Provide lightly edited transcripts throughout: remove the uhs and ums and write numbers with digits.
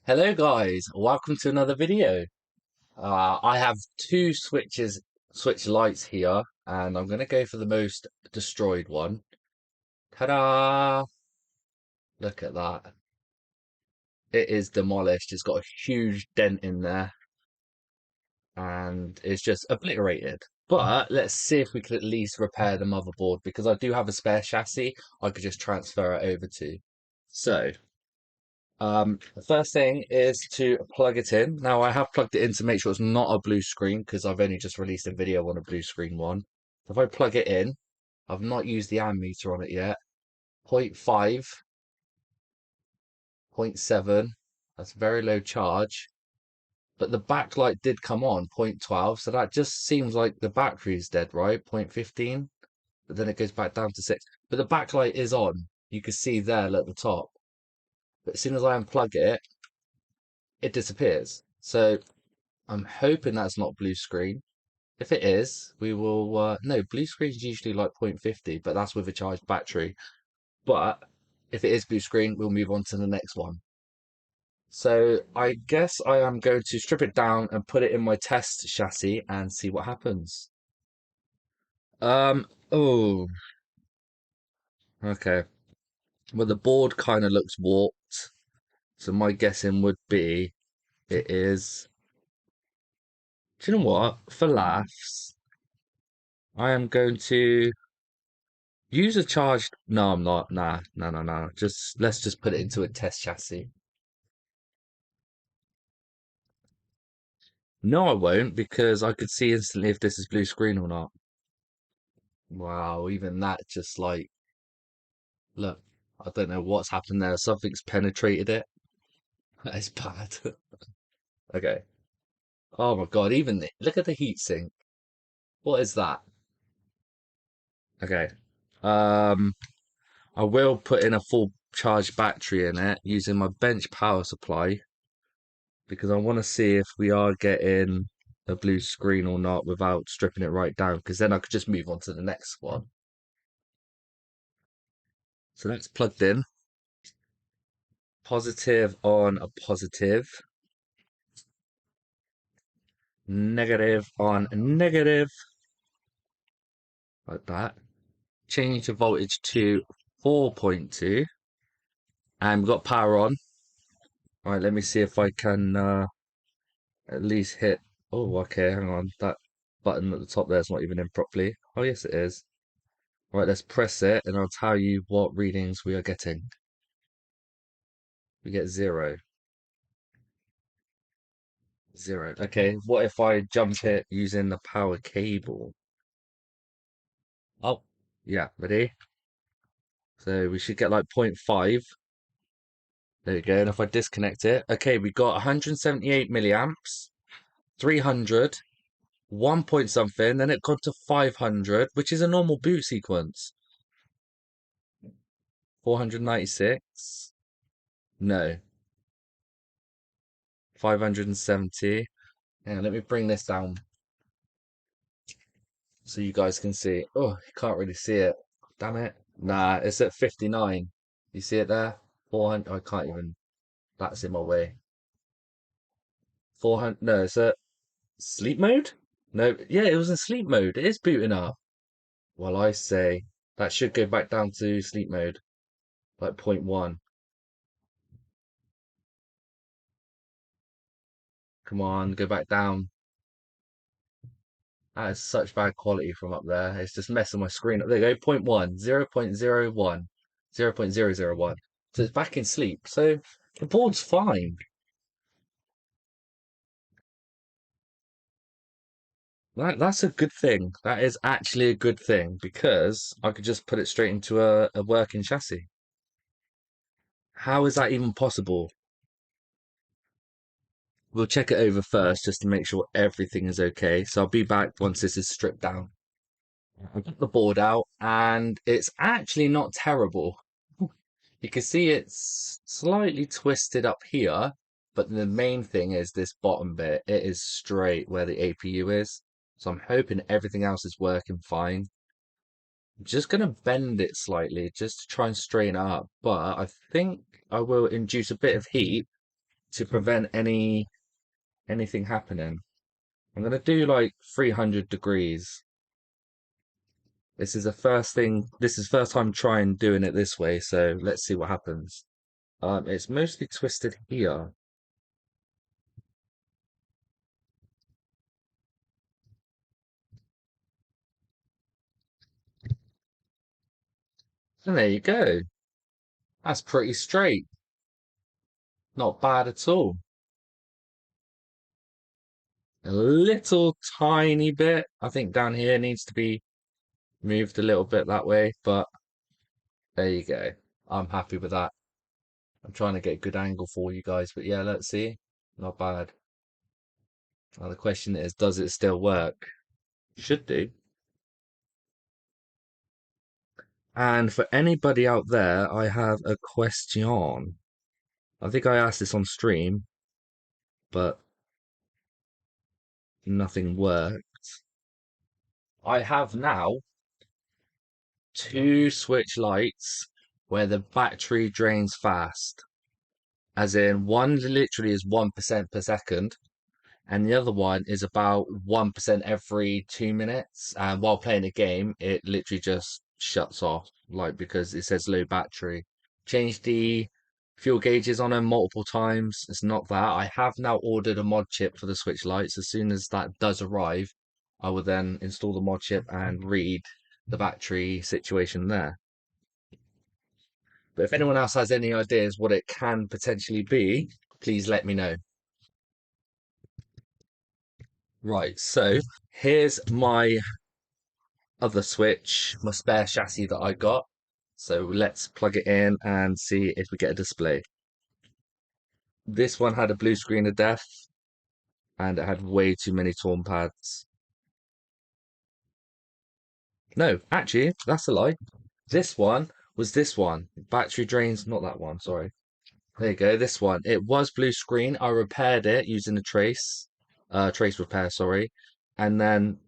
Hello guys, welcome to another video. I have two switch lights here, and I'm going to go for the most destroyed one. Ta-da! Look at that. It is demolished. It's got a huge dent in there, and it's just obliterated. But let's see if we could at least repair the motherboard, because I do have a spare chassis I could just transfer it over to. So, the first thing is to plug it in. Now I have plugged it in to make sure it's not a blue screen because I've only just released a video on a blue screen one. If I plug it in, I've not used the ammeter on it yet. 0.5, 0.7, that's very low charge. But the backlight did come on, 0.12, so that just seems like the battery is dead, right? 0.15, but then it goes back down to 6. But the backlight is on. You can see there at the top. But as soon as I unplug it, it disappears. So I'm hoping that's not blue screen. If it is, we will, no, blue screen is usually like 0.50, but that's with a charged battery. But if it is blue screen, we'll move on to the next one. So I guess I am going to strip it down and put it in my test chassis and see what happens. Oh, okay. Well, the board kind of looks warped. So my guessing would be it is. Do you know what? For laughs, I am going to use a charged. No, I'm not. Nah, no, no, no. Just let's just put it into a test chassis. No, I won't because I could see instantly if this is blue screen or not. Wow, even that just like look. I don't know what's happened there. Something's penetrated it. That is bad. Okay. Oh my God, even look at the heatsink. What is that? Okay. Um, I will put in a full charge battery in it using my bench power supply because I want to see if we are getting a blue screen or not without stripping it right down, because then I could just move on to the next one. So that's plugged in. Positive on a positive. Negative on a negative. Like that. Change the voltage to 4.2. And we've got power on. All right, let me see if I can at least hit. Oh, okay, hang on. That button at the top there is not even in properly. Oh, yes, it is. All right, let's press it and I'll tell you what readings we are getting. We get zero. Zero. Okay, what if I jump it using the power cable? Oh, yeah, ready? So we should get like 0.5. There you go. And if I disconnect it, okay, we got 178 milliamps, 300, 1 point something, then it got to 500, which is a normal boot sequence. 496. No. 570. Yeah, let me bring this down so you guys can see. Oh, you can't really see it. Damn it. Nah, it's at 59. You see it there? 400. I can't even. That's in my way. 400. No, it's at sleep mode? No, yeah, it was in sleep mode. It is booting up. Well, I say that should go back down to sleep mode, like point 0.1. Come on, go back down. That is such bad quality from up there. It's just messing my screen up. There you go, point 0.1, 0.01, 0.001. So it's back in sleep. So the board's fine. That's a good thing. That is actually a good thing because I could just put it straight into a working chassis. How is that even possible? We'll check it over first just to make sure everything is okay. So I'll be back once this is stripped down. I got the board out and it's actually not terrible. You can see it's slightly twisted up here, but the main thing is this bottom bit. It is straight where the APU is. So I'm hoping everything else is working fine. I'm just going to bend it slightly just to try and straighten it up. But I think I will induce a bit of heat to prevent anything happening. I'm gonna do like 300 degrees. This is the first thing. This is first time trying doing it this way, so let's see what happens. It's mostly twisted here. And there you go. That's pretty straight. Not bad at all. A little tiny bit, I think down here needs to be moved a little bit that way, but there you go. I'm happy with that. I'm trying to get a good angle for you guys, but yeah, let's see. Not bad. Now the question is, does it still work? Should do. And for anybody out there, I have a question. I think I asked this on stream, but nothing worked. I have now two switch lights where the battery drains fast. As in, one literally is 1% per second, and the other one is about 1% every 2 minutes. And while playing a game, it literally just shuts off, like because it says low battery. Changed the fuel gauges on them multiple times. It's not that. I have now ordered a mod chip for the switch lights. As soon as that does arrive, I will then install the mod chip and read the battery situation there. But if anyone else has any ideas what it can potentially be, please let me know. Right, so here's my other switch, my spare chassis that I got. So let's plug it in and see if we get a display. This one had a blue screen of death and it had way too many torn pads. No, actually, that's a lie. This one was this one. Battery drains, not that one, sorry. There you go, this one. It was blue screen. I repaired it using a trace repair, sorry. And then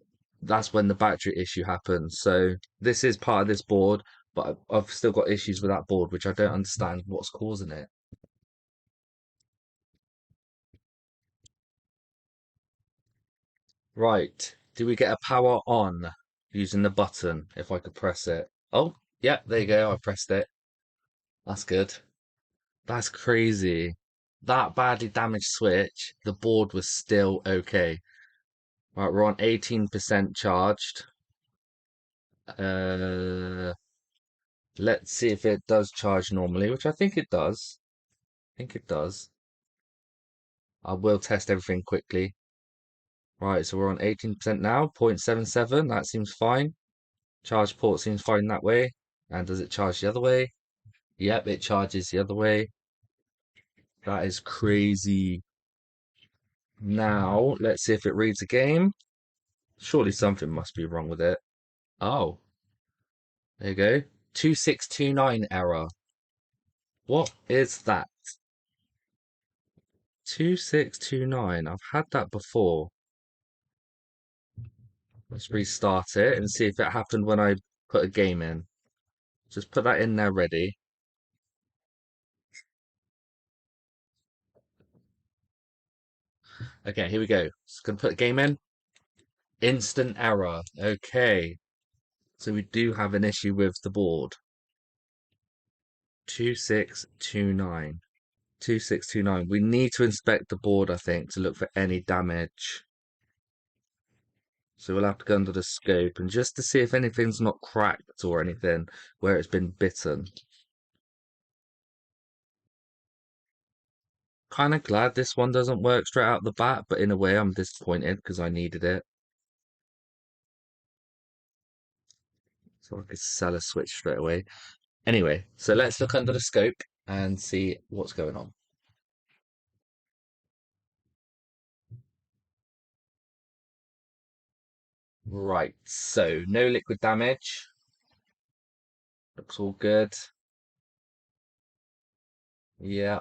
that's when the battery issue happened. So this is part of this board, but I've still got issues with that board, which I don't understand what's causing it. Right. Do we get a power on using the button if I could press it? Oh, yeah, there you go. I pressed it. That's good. That's crazy. That badly damaged switch, the board was still okay. Right, we're on 18% charged. Uh, let's see if it does charge normally, which I think it does. I think it does. I will test everything quickly. Right, so we're on 18% now, 0.77. That seems fine. Charge port seems fine that way. And does it charge the other way? Yep, it charges the other way. That is crazy. Now, let's see if it reads a game. Surely something must be wrong with it. Oh, there you go. 2629 error. What is that? 2629. I've had that before. Let's restart it and see if it happened when I put a game in. Just put that in there ready. Okay, here we go. Just gonna put a game in. Instant error. Okay. So we do have an issue with the board. 2629. 2629. We need to inspect the board, I think, to look for any damage. So we'll have to go under the scope and just to see if anything's not cracked or anything where it's been bitten. Kind of glad this one doesn't work straight out the bat, but in a way I'm disappointed because I needed it. So I could sell a switch straight away. Anyway, so let's look under the scope and see what's going on. Right, so no liquid damage. Looks all good. Yeah,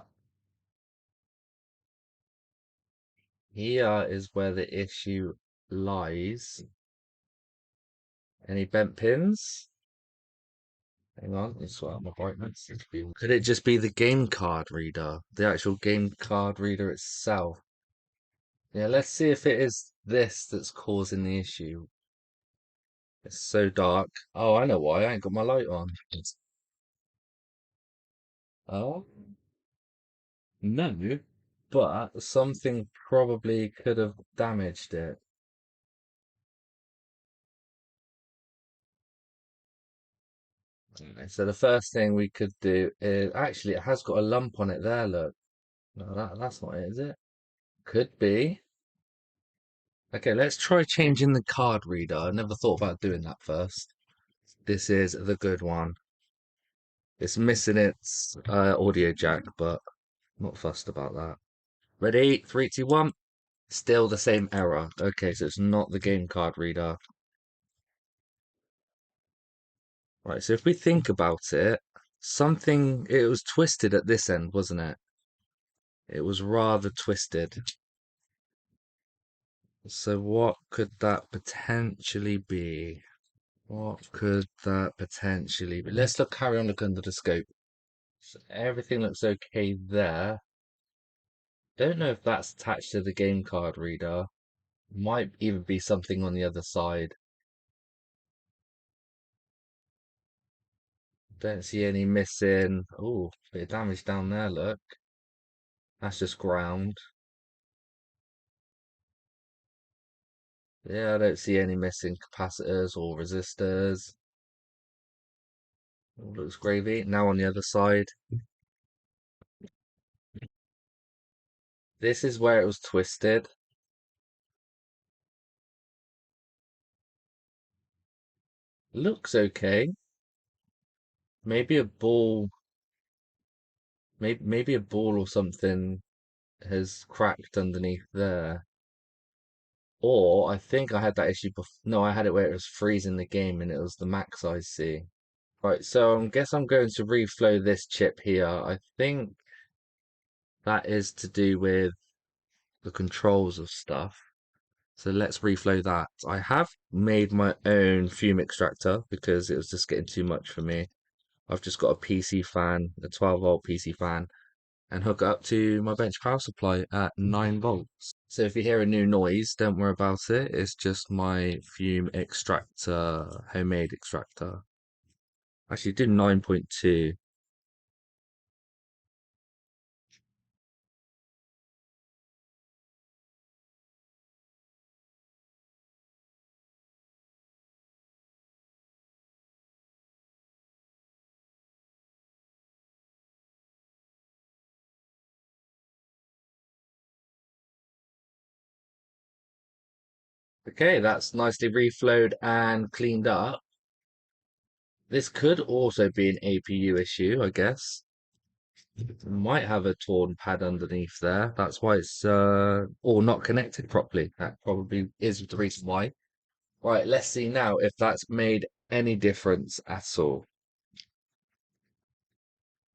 here is where the issue lies. Any bent pins? Hang on, let me sort out my brightness. Could it just be the game card reader? The actual game card reader itself? Yeah, let's see if it is this that's causing the issue. It's so dark. Oh, I know why. I ain't got my light on. Oh, no. But something probably could have damaged it. So the first thing we could do is actually it has got a lump on it there, look. No, that's not it, is it? Could be. Okay, let's try changing the card reader. I never thought about doing that first. This is the good one. It's missing its audio jack, but not fussed about that. Ready? Three, two, one. Still the same error. Okay, so it's not the game card reader. Right, so if we think about it, it was twisted at this end, wasn't it? It was rather twisted. So what could that potentially be? What could that potentially be? Let's carry on looking under the scope. So everything looks okay there. Don't know if that's attached to the game card reader. Might even be something on the other side. Don't see any missing. Oh, bit of damage down there, look. That's just ground. Yeah, I don't see any missing capacitors or resistors. All looks gravy. Now on the other side. This is where it was twisted. Looks okay. Maybe a ball, maybe a ball or something has cracked underneath there. Or I think I had that issue before. No, I had it where it was freezing the game and it was the max IC. Right, so I guess I'm going to reflow this chip here. I think that is to do with the controls of stuff. So let's reflow that. I have made my own fume extractor because it was just getting too much for me. I've just got a PC fan, a 12-volt PC fan, and hook it up to my bench power supply at 9 volts. So if you hear a new noise, don't worry about it. It's just my fume extractor, homemade extractor. Actually, do 9.2. Okay, that's nicely reflowed and cleaned up. This could also be an APU issue, I guess. Might have a torn pad underneath there. That's why it's or not connected properly. That probably is the reason why. Right, let's see now if that's made any difference at all.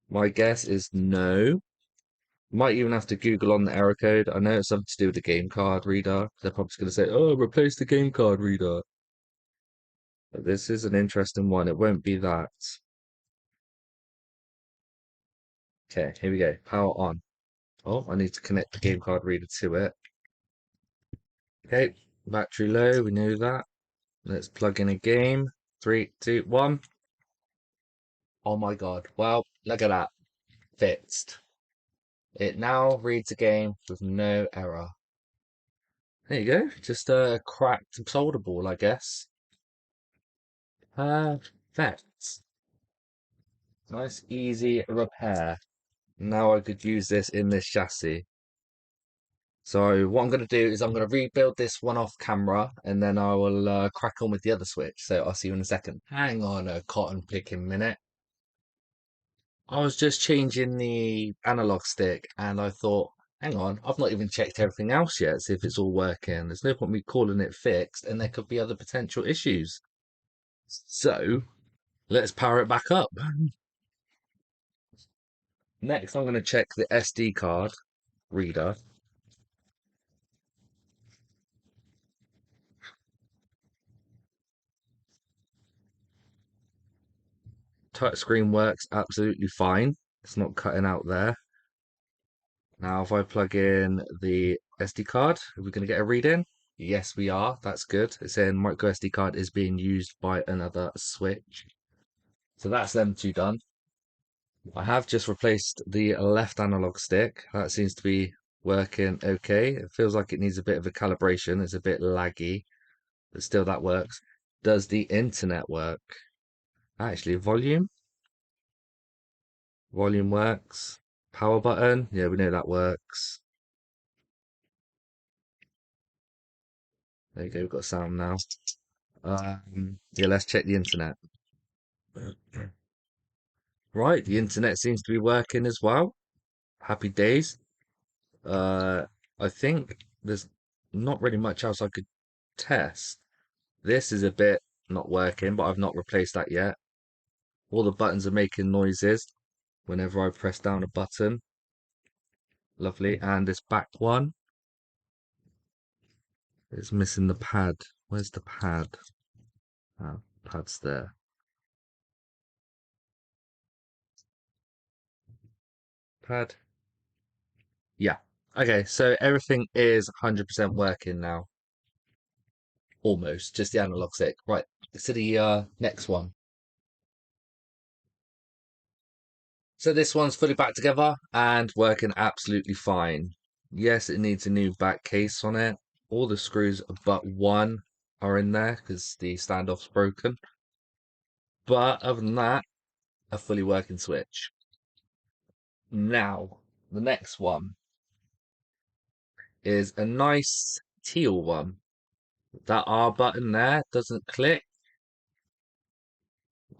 My guess is no. Might even have to Google on the error code. I know it's something to do with the game card reader. They're probably going to say, "Oh, replace the game card reader." But this is an interesting one. It won't be that. Okay, here we go. Power on. Oh, I need to connect the game card reader to it. Okay, battery low. We know that. Let's plug in a game. Three, two, one. Oh my God. Well, look at that. Fixed. It now reads a game with no error. There you go. Just a cracked solder ball, I guess. Perfect. Nice, easy repair. Now I could use this in this chassis. So what I'm going to do is I'm going to rebuild this one off camera and then I will crack on with the other switch. So I'll see you in a second. Hang on a cotton picking minute. I was just changing the analog stick and I thought, hang on, I've not even checked everything else yet, see if it's all working. There's no point me calling it fixed and there could be other potential issues. So let's power it back up. Next, I'm going to check the SD card reader. Touchscreen works absolutely fine. It's not cutting out there. Now, if I plug in the SD card, are we going to get a read in? Yes, we are. That's good. It's saying micro SD card is being used by another switch. So that's them two done. I have just replaced the left analog stick. That seems to be working okay. It feels like it needs a bit of a calibration. It's a bit laggy, but still that works. Does the internet work? Actually, volume? Volume works. Power button? Yeah, we know that works. There you go, we've got sound now. Yeah, let's check the internet. Right, the internet seems to be working as well. Happy days. Uh, I think there's not really much else I could test. This is a bit not working, but I've not replaced that yet. All the buttons are making noises whenever I press down a button. Lovely. And this back one is missing the pad. Where's the pad? Ah, pad's there. Pad. Yeah. Okay, so everything is 100% working now. Almost. Just the analog stick. Right. To the next one. So this one's fully back together and working absolutely fine. Yes, it needs a new back case on it. All the screws but one are in there because the standoff's broken. But other than that, a fully working switch. Now, the next one is a nice teal one. That R button there doesn't click.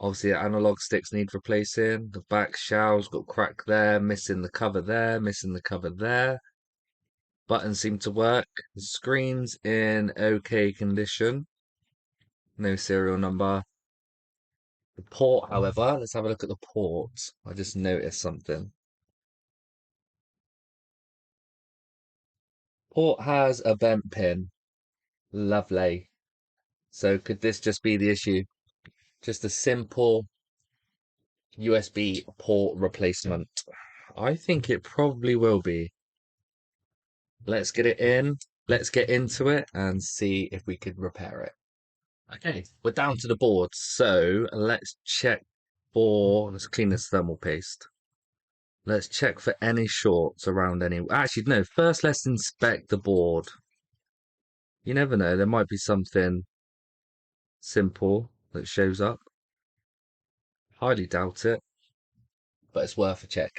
Obviously, the analog sticks need replacing. The back shell's got crack there, missing the cover there, missing the cover there. Buttons seem to work. The screen's in okay condition. No serial number. The port, however, let's have a look at the port. I just noticed something. Port has a bent pin. Lovely. So could this just be the issue? Just a simple USB port replacement. I think it probably will be. Let's get it in. Let's get into it and see if we could repair it. Okay, we're down to the board. So let's check for, let's clean this thermal paste. Let's check for any shorts around any. Actually, no, first let's inspect the board. You never know, there might be something simple that shows up. Highly doubt it, but it's worth a check.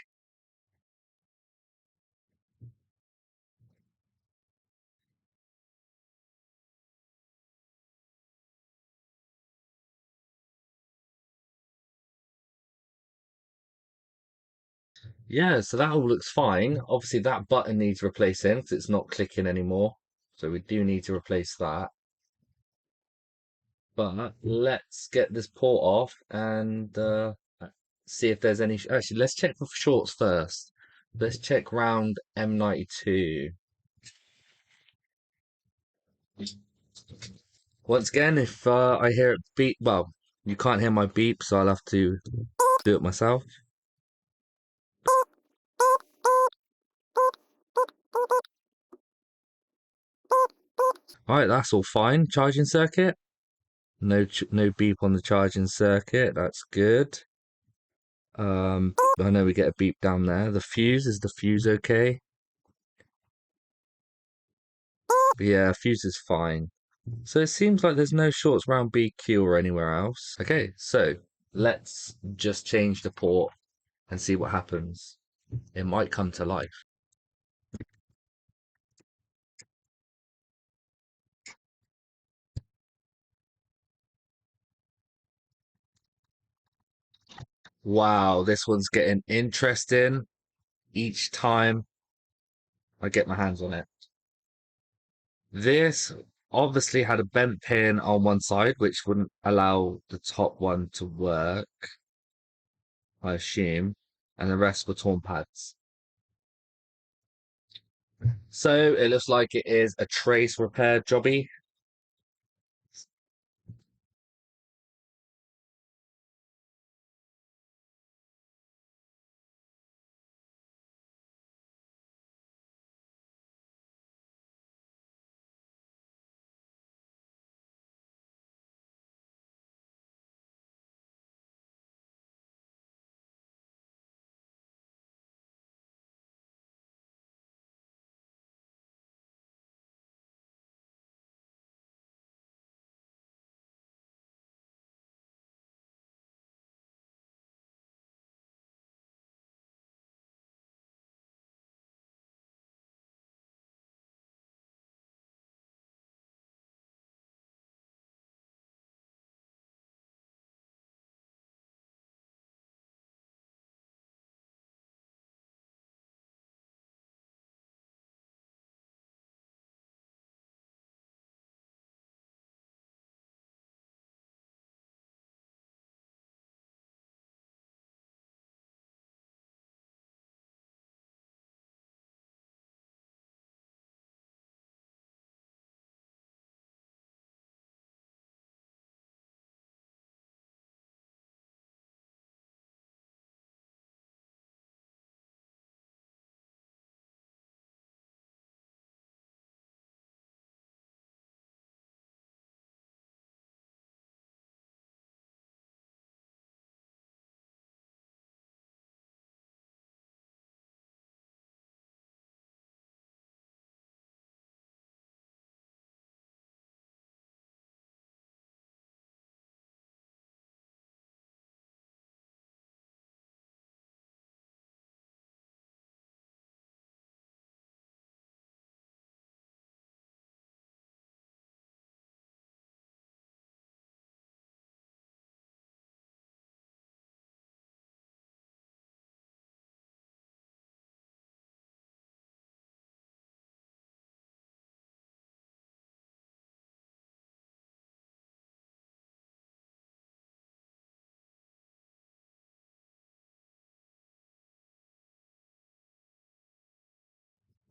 Yeah, so that all looks fine. Obviously, that button needs replacing because it's not clicking anymore. So we do need to replace that. But let's get this port off and see if there's any. Actually, let's check for shorts first. Let's check round M92. Once again, if I hear it beep, well, you can't hear my beep, so I'll have to do it myself. All right, that's all fine. Charging circuit. No beep on the charging circuit. That's good. I know we get a beep down there. The fuse, is the fuse okay? But yeah, fuse is fine. So it seems like there's no shorts around BQ or anywhere else. Okay, so let's just change the port and see what happens. It might come to life. Wow, this one's getting interesting each time I get my hands on it. This obviously had a bent pin on one side, which wouldn't allow the top one to work, I assume, and the rest were torn pads. So it looks like it is a trace repair jobby.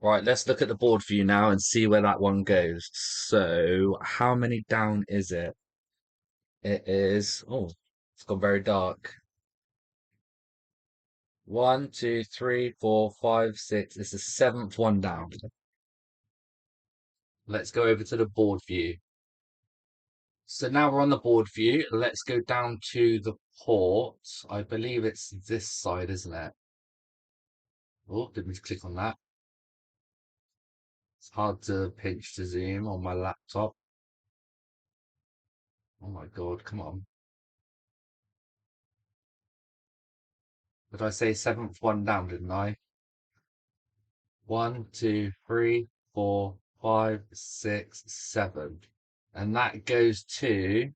Right, let's look at the board view now and see where that one goes. So, how many down is it? It is, oh, it's gone very dark. One, two, three, four, five, six. It's the seventh one down. Let's go over to the board view. So now we're on the board view. Let's go down to the port. I believe it's this side, isn't it? Oh, didn't mean to click on that. It's hard to pinch to zoom on my laptop. Oh my God, come on. Did I say seventh one down, didn't I? One, two, three, four, five, six, seven. And that goes to,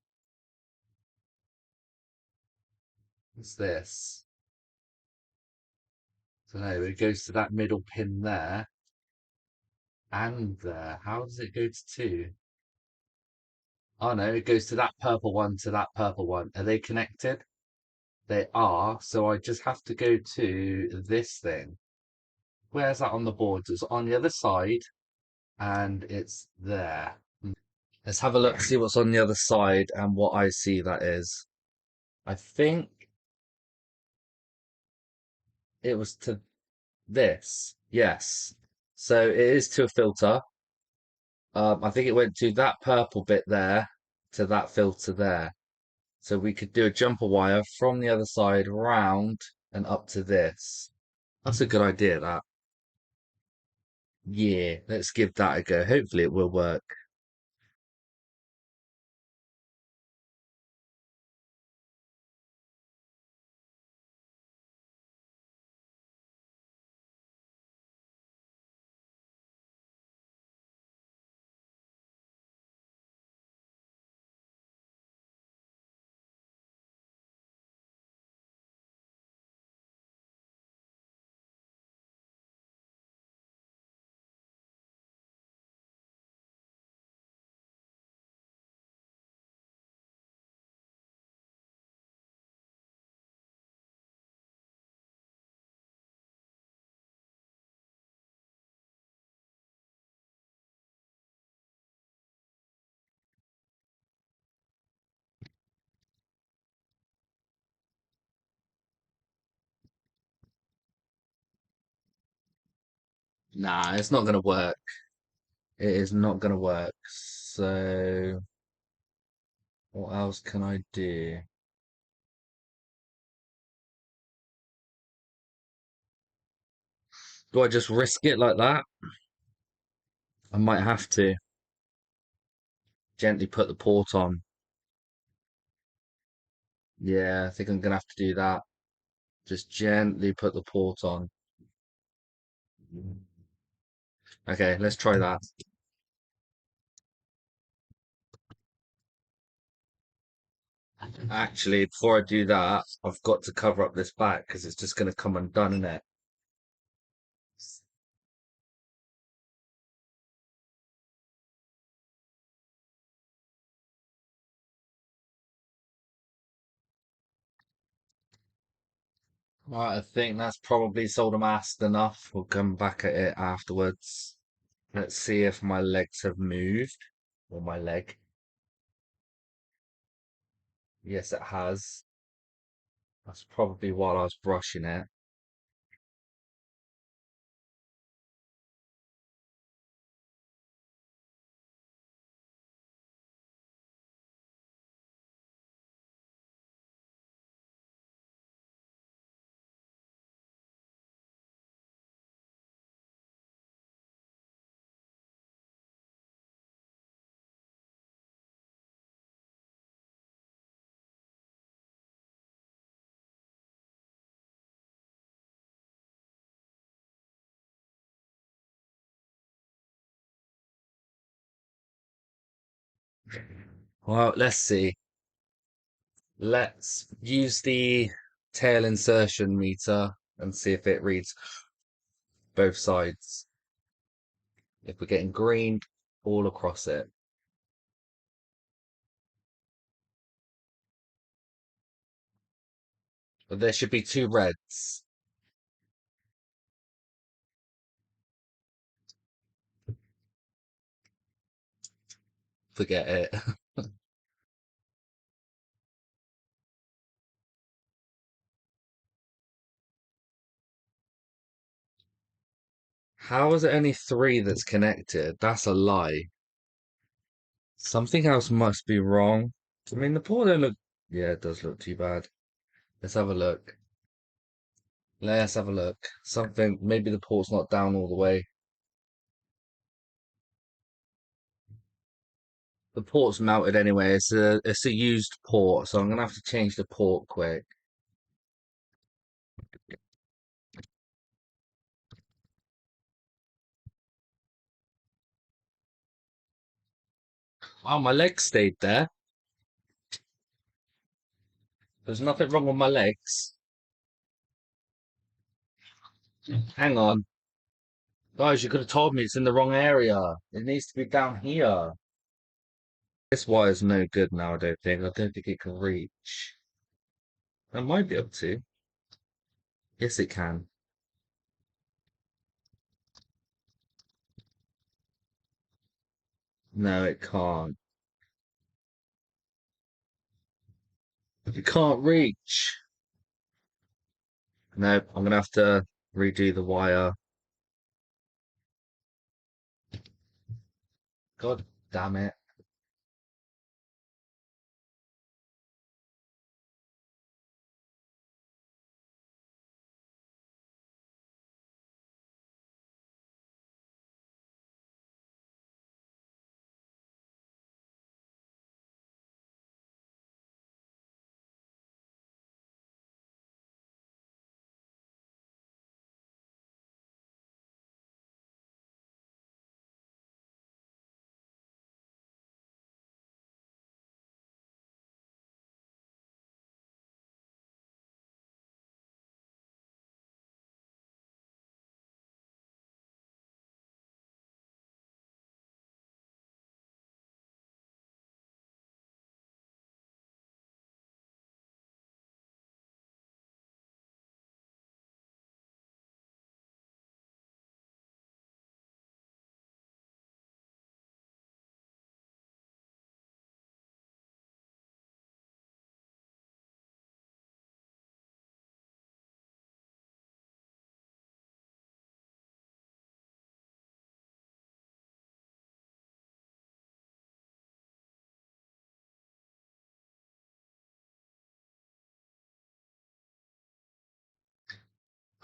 what's this? So no, it goes to that middle pin there and there. How does it go to two? Oh no, it goes to that purple one to that purple one. Are they connected? They are. So I just have to go to this thing. Where's that on the board? It's on the other side and it's there. Let's have a look, see what's on the other side and what I see that is. I think it was to this. Yes. So it is to a filter. I think it went to that purple bit there to that filter there. So we could do a jumper wire from the other side round and up to this. That's a good idea, that. Yeah, let's give that a go. Hopefully it will work. Nah, it's not gonna work. It is not gonna work. So what else can I do? Do I just risk it like that? I might have to gently put the port on. Yeah, I think I'm gonna have to do that. Just gently put the port on. Okay, let's try that. Actually, before I do that, I've got to cover up this back because it's just gonna come undone in it. Right, I think that's probably solder masked enough. We'll come back at it afterwards. Let's see if my legs have moved. Or my leg. Yes, it has. That's probably while I was brushing it. Well, let's see. Let's use the tail insertion meter and see if it reads both sides. If we're getting green all across it. But there should be two reds. Forget it. How is it only three that's connected? That's a lie. Something else must be wrong. I mean, the port don't look. Yeah, it does look too bad. Let's have a look. Let's have a look. Something. Maybe the port's not down all the way. The port's melted anyway. It's a used port, so I'm gonna have to change the port quick. Oh, my legs stayed there. There's nothing wrong with my legs. Hang on. Guys, you could have told me it's in the wrong area. It needs to be down here. This wire's no good now, I don't think. I don't think it can reach. I might be able to. Yes, it can. No, it can't. It can't reach. No, I'm gonna have to redo the wire. God damn it.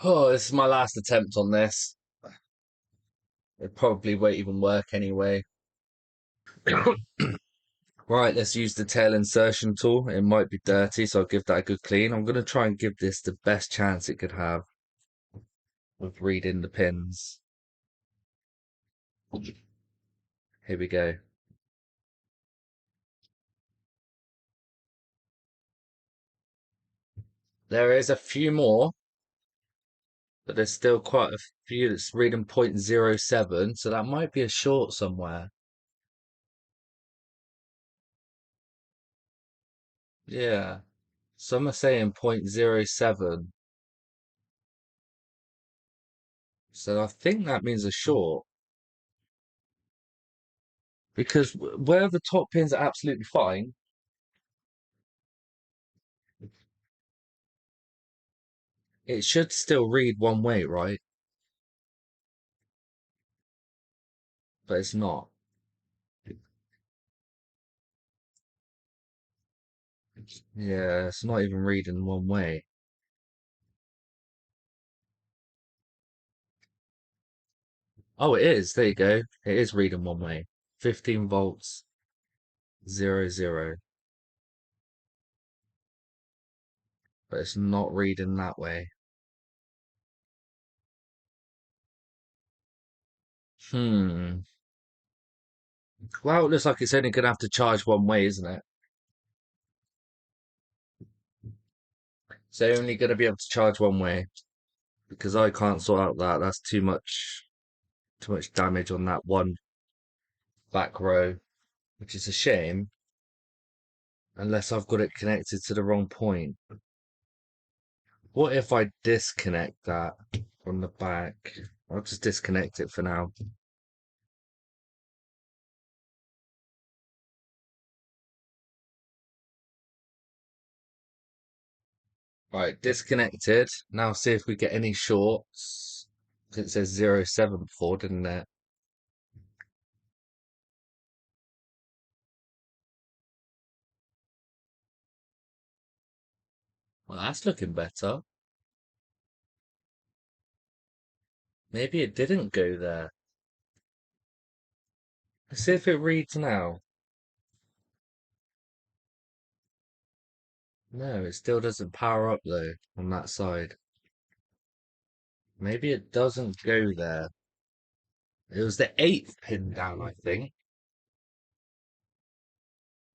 Oh, this is my last attempt on this. It probably won't even work anyway. Right, let's use the tail insertion tool. It might be dirty, so I'll give that a good clean. I'm going to try and give this the best chance it could have with reading the pins. Here we go. There is a few more, but there's still quite a few that's reading 0.07, so that might be a short somewhere. Yeah, some are saying 0.07, so I think that means a short. Because where the top pins are absolutely fine, it should still read one way, right? But it's not. Yeah, it's not even reading one way. Oh, it is. There you go. It is reading one way. 15 volts, 00. But it's not reading that way. Hmm. Well, it looks like it's only going to have to charge one way, isn't it? So only going to be able to charge one way because I can't sort out that. That's too much damage on that one back row, which is a shame unless I've got it connected to the wrong point. What if I disconnect that from the back? I'll just disconnect it for now. Right, disconnected. Now see if we get any shorts. It says 07 before, didn't it? Well, that's looking better. Maybe it didn't go there. Let's see if it reads now. No, it still doesn't power up though on that side. Maybe it doesn't go there. It was the eighth pin down, I think.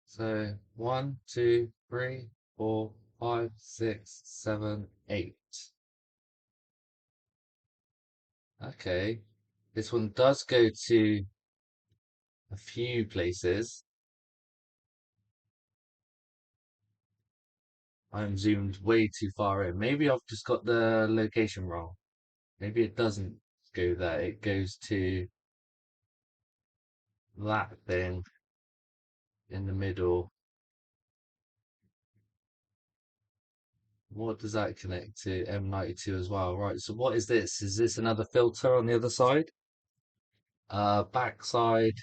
So 1, 2, 3, 4, 5, 6, 7, 8. Okay. This one does go to a few places. I'm zoomed way too far in. Maybe I've just got the location wrong. Maybe it doesn't go there. It goes to that thing in the middle. What does that connect to? M92 as well. Right. So what is this? Is this another filter on the other side? Backside.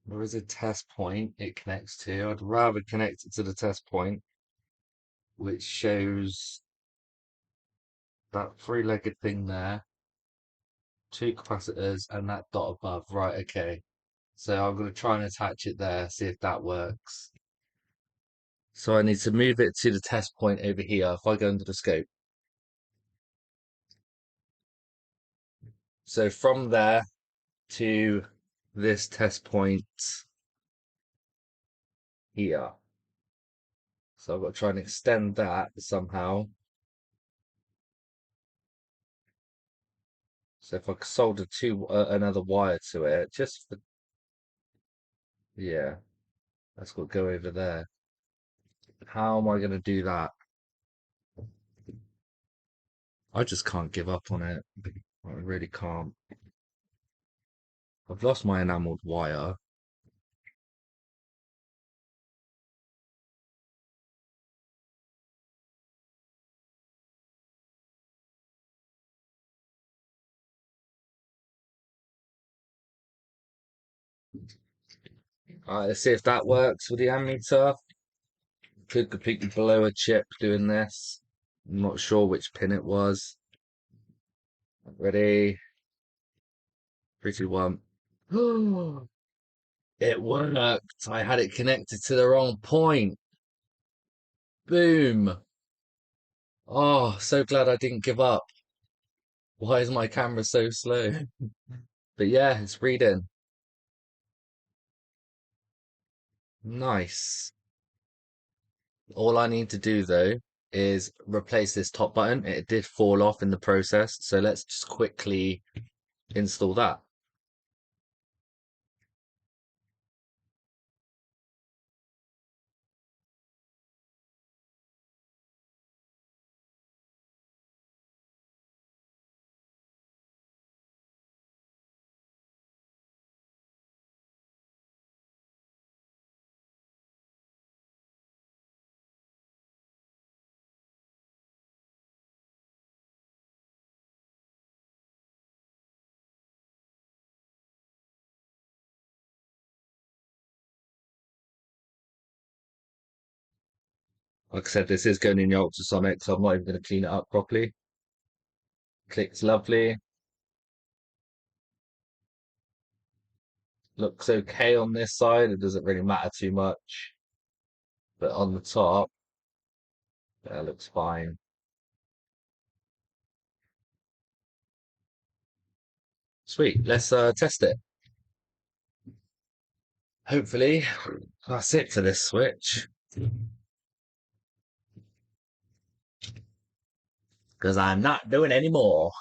There is a test point it connects to. I'd rather connect it to the test point, which shows that three-legged thing there, two capacitors, and that dot above. Right, okay. So I'm going to try and attach it there, see if that works. So I need to move it to the test point over here if I go under the scope. So from there to this test point here. So I've got to try and extend that somehow. So if I solder another wire to it, just for, yeah, that's got to go over there. How am I going to do that? I just can't give up on it. I really can't. I've lost my enameled wire. Alright, let's see if that works with the ammeter. Could completely blow a chip doing this. I'm not sure which pin it was. Ready? 3, 2, 1. It worked. I had it connected to the wrong point. Boom. Oh, so glad I didn't give up. Why is my camera so slow? But yeah, it's reading. Nice. All I need to do though is replace this top button. It did fall off in the process, so let's just quickly install that. Like I said, this is going in the ultrasonic, so I'm not even going to clean it up properly. Clicks lovely. Looks okay on this side. It doesn't really matter too much. But on the top, that looks fine. Sweet. Let's test it. Hopefully, that's it for this switch. Because I'm not doing any more.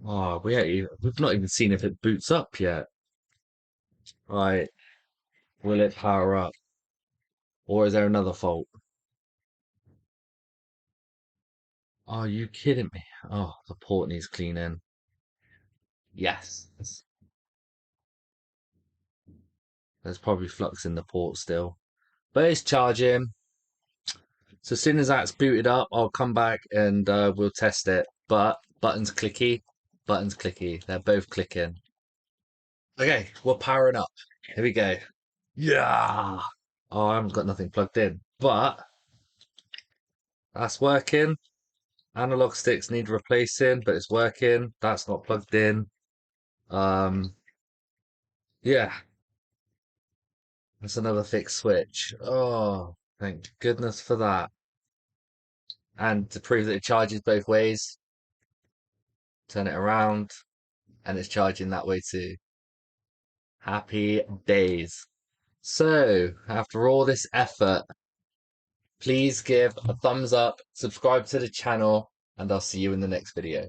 Oh, we've not even seen if it boots up yet. Right. Will it power up? Or is there another fault? Are you kidding me? Oh, the port needs cleaning. Yes. There's probably flux in the port still. But it's charging. So as soon as that's booted up, I'll come back and we'll test it. But buttons clicky, buttons clicky. They're both clicking. Okay, we're powering up. Here we go. Yeah. Oh, I haven't got nothing plugged in, but that's working. Analog sticks need replacing, but it's working. That's not plugged in. Um, yeah, that's another fixed switch. Oh, thank goodness for that. And to prove that it charges both ways, turn it around and it's charging that way too. Happy days. So, after all this effort, please give a thumbs up, subscribe to the channel, and I'll see you in the next video.